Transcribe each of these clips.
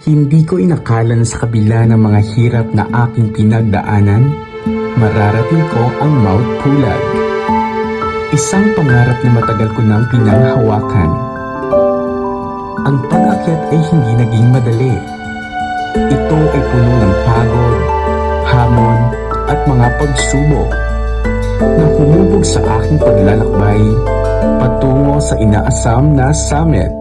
Hindi ko inakala na sa kabila ng mga hirap na aking pinagdaanan, mararating ko ang Mount Pulag. Isang pangarap na matagal ko nang pinanghawakan. Ang pag-akyat ay hindi naging madali. Ito ay puno ng pagod, hamon, at mga pagsubok na humubog sa aking paglalakbay patungo sa inaasam na summit.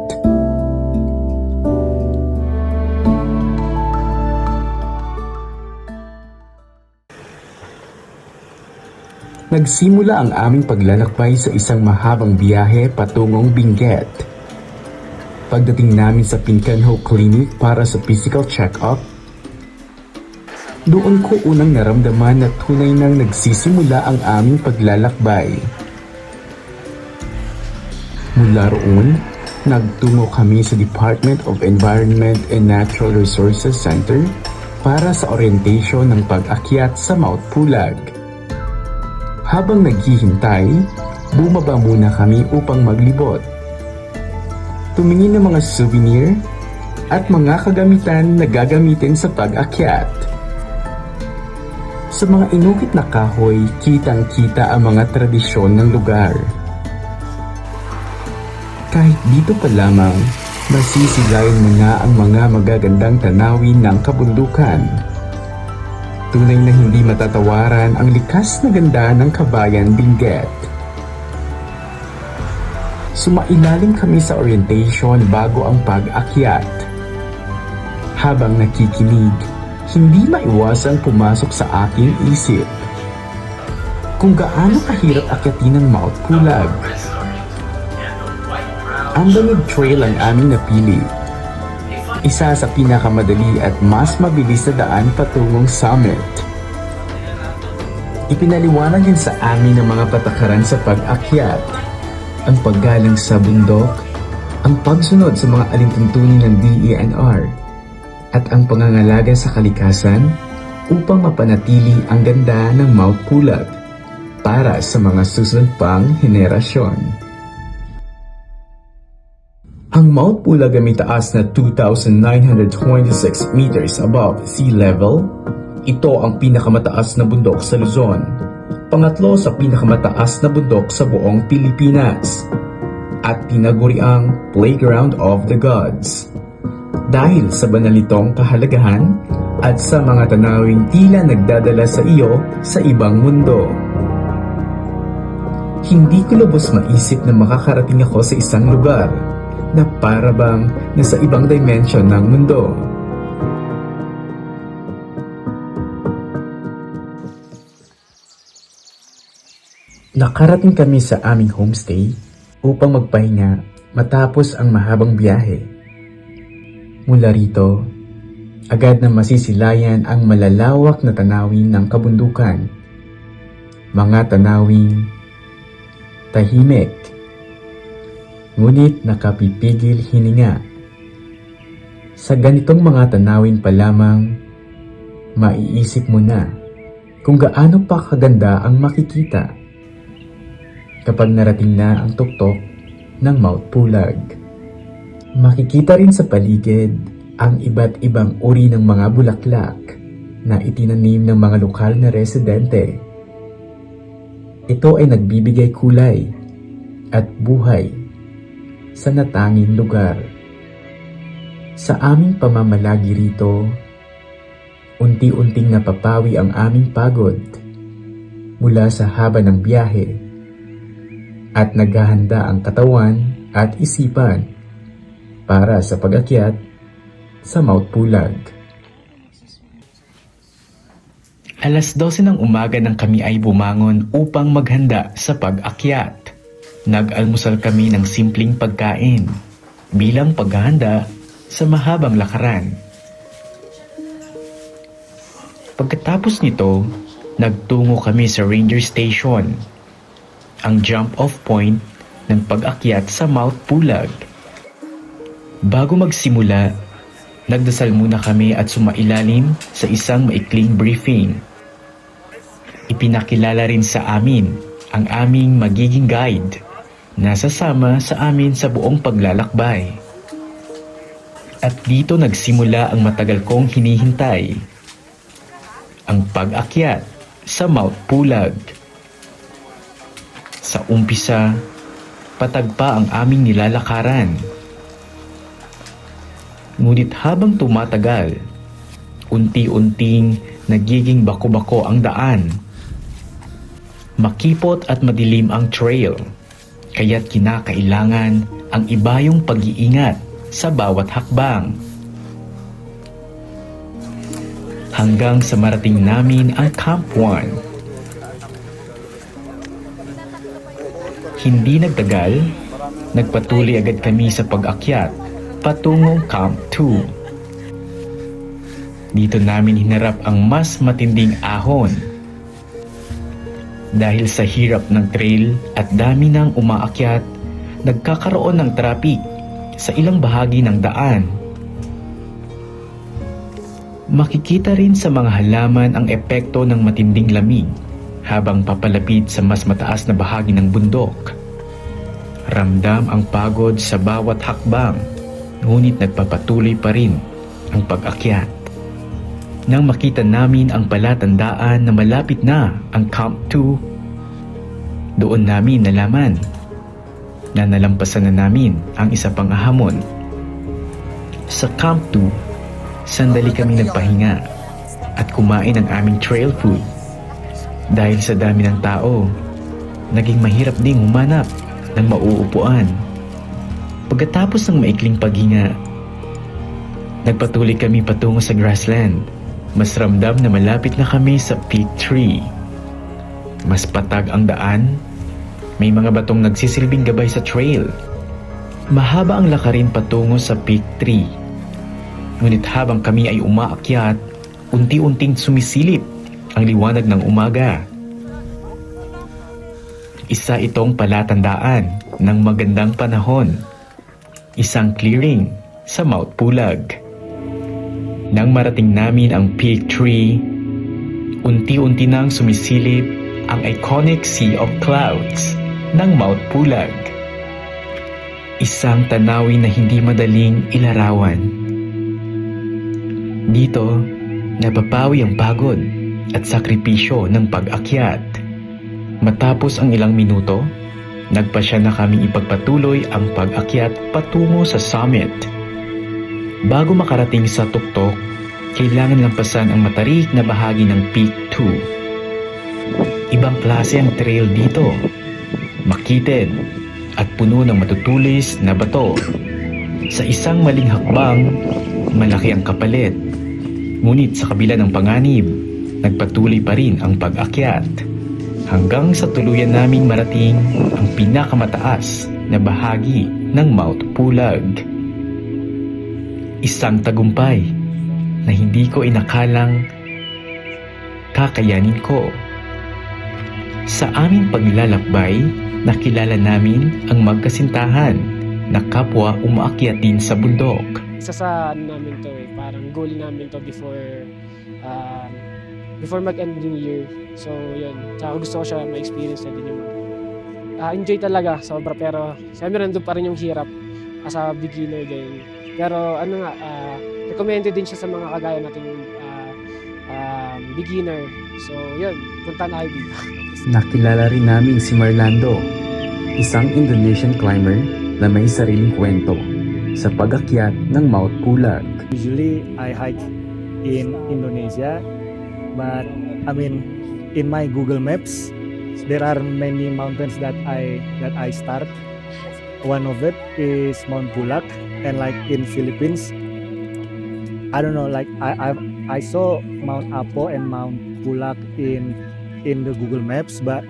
Nagsimula ang aming paglalakbay sa isang mahabang biyahe patungong Benguet. Pagdating namin sa Pincanho Clinic para sa physical check-up, doon ko unang naramdaman na tunay nang nagsisimula ang aming paglalakbay. Mula roon, nagtungo kami sa Department of Environment and Natural Resources Center para sa orientation ng pag-akyat sa Mount Pulag. Habang naghihintay, bumaba muna kami upang maglibot. Tumingin ng mga souvenir at mga kagamitan na gagamitin sa pag-akyat. Sa mga inukit na kahoy, kitang-kita ang mga tradisyon ng lugar. Kahit dito pa lamang, masisilayan mo na ang mga magagandang tanawin ng kabundukan. Tunay na hindi matatawaran ang likas na ganda ng Kabayan Benguet. Sumailalim kami sa orientation bago ang pag-akyat. Habang nakikinig, hindi maiwasang pumasok sa aking isip kung gaano kahirap akyatin ang Mount Pulag. Ang Bangig Trail ang aming napili. Isa sa pinakamadali at mas mabilis na daan patungong summit. Ipinaliwanag din sa amin ng mga patakaran sa pag-akyat, ang paggalang sa bundok, ang pagsunod sa mga alintuntunin ng DENR, at ang pangangalaga sa kalikasan upang mapanatili ang ganda ng Mount Pulag para sa mga susunod pang henerasyon. Ang Mount Pulag ay may taas na 2,926 meters above sea level. Ito ang pinakamataas na bundok sa Luzon. Pangatlo sa pinakamataas na bundok sa buong Pilipinas. At tinaguriang Playground of the Gods. Dahil sa banal nitong kahalagahan at sa mga tanawing tila nagdadala sa iyo sa ibang mundo. Hindi ko lubos maisip na makakarating ako sa isang lugar na para bang nasa ibang dimension ng mundo. Nakarating kami sa aming homestay upang magpahinga matapos ang mahabang biyahe. Mula rito, agad na masisilayan ang malalawak na tanawin ng kabundukan. Mga tanawing tahimik, ngunit nakapipigil hininga. Sa ganitong mga tanawin pa lamang, maiisip mo na kung gaano pa kaganda ang makikita kapag narating na ang tuktok ng Mount Pulag. Makikita rin sa paligid ang iba't ibang uri ng mga bulaklak na itinanim ng mga lokal na residente. Ito ay nagbibigay kulay at buhay sa natanging lugar. Sa aming pamamalagi rito, unti-unting napapawi ang aming pagod mula sa haba ng biyahe at naghahanda ang katawan at isipan para sa pag-akyat sa Mount Pulag. Alas 12 ng umaga nang kami ay bumangon upang maghanda sa pag-akyat. Nag-almusal kami ng simpleng pagkain bilang paghahanda sa mahabang lakaran. Pagkatapos nito, nagtungo kami sa Ranger Station, ang jump-off point ng pag-akyat sa Mount Pulag. Bago magsimula, nagdasal muna kami at sumailalim sa isang maikling briefing. Ipinakilala rin sa amin ang aming magiging guide na sasama sa amin sa buong paglalakbay. At dito nagsimula ang matagal kong hinihintay. Ang pag-akyat sa Mount Pulag. Sa umpisa, patag pa ang aming nilalakaran. Ngunit habang tumatagal, unti-unting nagiging bako-bako ang daan. Makipot at madilim ang trail, kaya't kinakailangan ang ibayong pag-iingat sa bawat hakbang. Hanggang sa marating namin ang Camp 1. Hindi nagtagal, nagpatuloy agad kami sa pag-akyat patungong Camp 2. Dito namin hinarap ang mas matinding ahon. Dahil sa hirap ng trail at dami ng umaakyat, nagkakaroon ng traffic sa ilang bahagi ng daan. Makikita rin sa mga halaman ang epekto ng matinding lamig habang papalapit sa mas mataas na bahagi ng bundok. Ramdam ang pagod sa bawat hakbang, ngunit nagpapatuloy pa rin ang pag-akyat. Nang makita namin ang palatandaan na malapit na ang Camp 2, doon namin nalaman na nalampasan na namin ang isa pang hamon. Sa Camp 2, sandali kami nagpahinga at kumain ng aming trail food. Dahil sa dami ng tao, naging mahirap ding humanap ng mauupuan. Pagkatapos ng maikling paghinga, nagpatuloy kami patungo sa grassland. Mas ramdam na malapit na kami sa Peak 3. Mas patag ang daan. May mga batong nagsisilbing gabay sa trail. Mahaba ang lakarin patungo sa Peak 3. Ngunit habang kami ay umaakyat, unti-unting sumisilip ang liwanag ng umaga. Isa itong palatandaan ng magandang panahon. Isang clearing sa Mount Pulag. Nang marating namin ang Peak 3, unti-unti nang sumisilip ang iconic Sea of Clouds ng Mount Pulag. Isang tanawin na hindi madaling ilarawan. Dito, napapawi ang pagod at sakripisyo ng pag-akyat. Matapos ang ilang minuto, nagpasya na kaming ipagpatuloy ang pag-akyat patungo sa summit. Bago makarating sa tuktok, kailangan lampasan ang matarik na bahagi ng Peak 2. Ibang klase ang trail dito. Makitid at puno ng matutulis na bato. Sa isang maling hakbang, malaki ang kapalit. Ngunit sa kabila ng panganib, nagpatuloy pa rin ang pag-akyat. Hanggang sa tuluyan naming marating ang pinakamataas na bahagi ng Mount Pulag. Isang tagumpay na hindi ko inakalang kakayanin ko. Sa aming paglalakbay, nakilala namin ang magkasintahan na kapwa umaakyat din sa bundok. Isa sa namin to parang goal namin to before mag-end yung year. So yun, tsaka gusto ko siya ma-experience na din yung enjoy talaga, sobra, pero siyempre nandun pa rin yung hirap as a beginner din. Pero recommended din siya sa mga kagaya nating beginner. So yun, punta na kayo dito. Nakilala rin namin si Marlando, isang Indonesian climber na may sariling kwento sa pag-akyat ng Mount Pulag. Usually I hike in Indonesia, but I mean in my Google Maps there are many mountains that I start. One of it is Mount Pulag, and like in Philippines, I don't know, like I saw Mount Apo and Mount Pulag in the Google Maps, but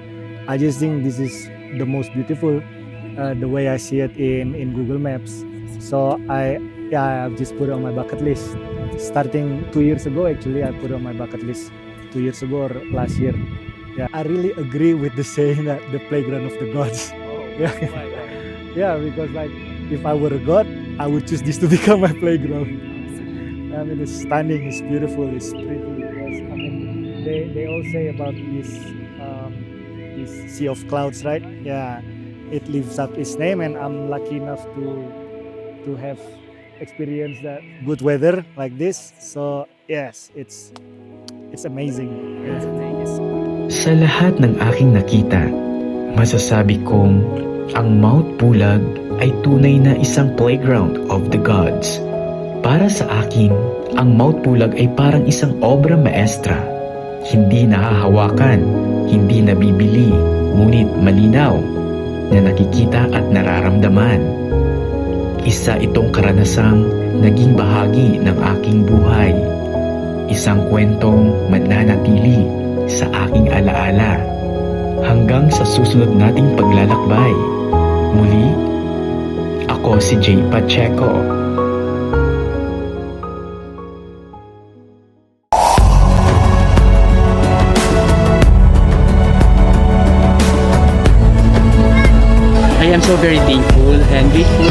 I just think this is the most beautiful the way I see it in Google Maps. So I've just put it on my bucket list. Starting 2 years ago, actually, I put it on my bucket list 2 years ago or last year. Yeah, I really agree with the saying that the playground of the gods. Yeah, yeah, because like if I were a god, I would choose this to become my playground. I mean, it's stunning, it's beautiful, it's pretty. Yes. I mean, they all say about this sea of clouds, right? Yeah, it lives up its name, and I'm lucky enough to have experience that good weather like this. So yes, it's amazing. Yes. Sa lahat ng aking nakita, masasabi kong ang Mount Pulag ay tunay na isang playground of the gods. Para sa akin, ang Mount Pulag ay parang isang obra maestra. Hindi nahahawakan, hindi nabibili, ngunit malinaw na nakikita at nararamdaman. Isa itong karanasang naging bahagi ng aking buhay. Isang kwentong mananatili sa aking alaala. Hanggang sa susunod nating paglalakbay. Muli, ako si Jay Pacheco. I am so very thankful and grateful